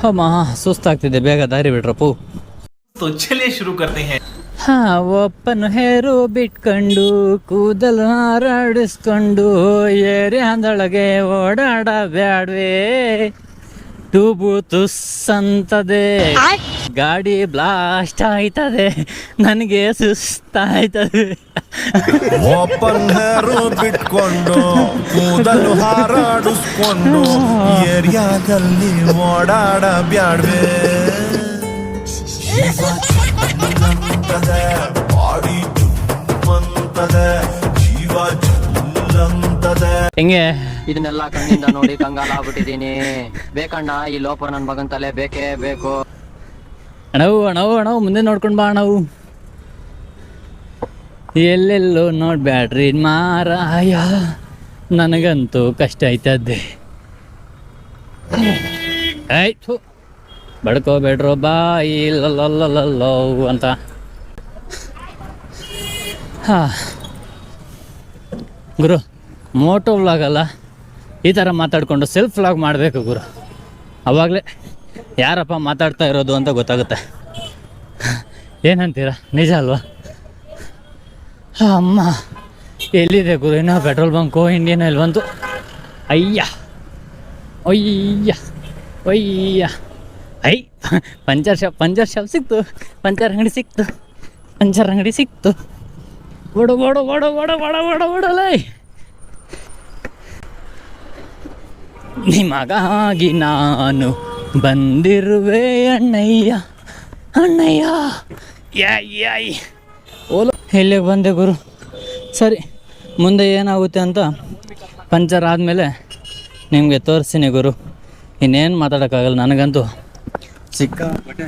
ಅಮ್ಮ ಸುಸ್ತಾಗ್ತಿದೆ, ಬೇಗ ದಾರಿ ಬಿಡ್ರಪ್ಪು. ಶುರು ಕರ್ತೆ ಹೈ. ಹಾ, ಒಪ್ಪನು ಹೇರು ಬಿಟ್ಕೊಂಡು ಕೂದಲು ಹಾರಾಡಿಸ್ಕೊಂಡು ಏರಿಯಾದೊಳಗೆ ಓಡಾಡ ಬ್ಯಾಡ್ವೇ. ಟೂಬು ತುಸ್ಸಂತದೆ, ಗಾಡಿ ಬ್ಲಾಸ್ಟ್ ಆಯ್ತದೆ, ನನಗೆ ಸುಸ್ತಾಯ್ತದೆ. ಓಪನ್ ಹೇರು ಬಿಟ್ಕೊಂಡು ಕೂದಲು ಹಾರಾಡಿಸ್ಕೊಂಡು ಏರಿಯಾದಲ್ಲಿ ಓಡಾಡ ಬ್ಯಾಡ್ವೇ. ಹೆಂಗೆ ಇದನ್ನೆಲ್ಲ ಕಣ್ಣಿಂದ ನೋಡಿ ಕಂಗಾಲ ಆಗ್ಬಿಟ್ಟಿದೀನಿ. ಬೇಕಣ್ಣ ಈ ಲೋಪರ್ ನನ್ ಮಗನ್ ತಲೆ ಬೇಕೇ ಬೇಕು. ಅಣವು ಮುಂದೆ ನೋಡ್ಕೊಂಡು ಬಾ ಅಣವು. ಎಲ್ಲೆಲ್ಲೋ ನೋಡ್ಬ್ಯಾಡ್ರಿ ಮಾರಾಯ, ನನಗಂತೂ ಕಷ್ಟ ಆಯ್ತದ್ದೆ. ಆಯ್ತು ಬಡ್ಕೋಬೇಡ್ರೋ ಬಾಯಿ ಲಲ್ಲೋ ಅಂತ. ಹಾ ಗುರು, ಮೋಟೋ ವ್ಲಾಗ್ ಅಲ್ಲ, ಈ ಥರ ಮಾತಾಡಿಕೊಂಡು ಸೆಲ್ಫ್ ವ್ಲಾಗ್ ಮಾಡಬೇಕು ಗುರು. ಆವಾಗಲೇ ಯಾರಪ್ಪ ಮಾತಾಡ್ತಾ ಇರೋದು ಅಂತ ಗೊತ್ತಾಗುತ್ತೆ. ಏನಂತೀರ, ನಿಜ ಅಲ್ವಾ? ಅಮ್ಮ ಎಲ್ಲಿದೆ ಗುರು? ಇನ್ನೂ ಪೆಟ್ರೋಲ್ ಬಂಕು ಇಂಡಿಯನ್ ಆಯಿಲ್ ಬಂತು. ಅಯ್ಯ ಐ ಪಂಚರ್ ಶಾಪ್ ಸಿಕ್ತು, ಪಂಚರ್ ಅಂಗಡಿ ಸಿಕ್ತು. ಓಡಲೇ. ನಿಮಗಾಗಿ ನಾನು ಬಂದಿರುವೆ ಅಣ್ಣಯ್ಯ. ಯಾಯ್ ಓಲೋ ಇಲ್ಲಿಗೆ ಬಂದೆ ಗುರು. ಸರಿ, ಮುಂದೆ ಏನಾಗುತ್ತೆ ಅಂತ ಪಂಚರ್ ಆದಮೇಲೆ ನಿಮಗೆ ತೋರಿಸ್ತೀನಿ ಗುರು. ಇನ್ನೇನು ಮಾತಾಡೋಕ್ಕಾಗಲ್ಲ, ನನಗಂತೂ ಸಿಕ್ಕಾಪಟ್ಟೆ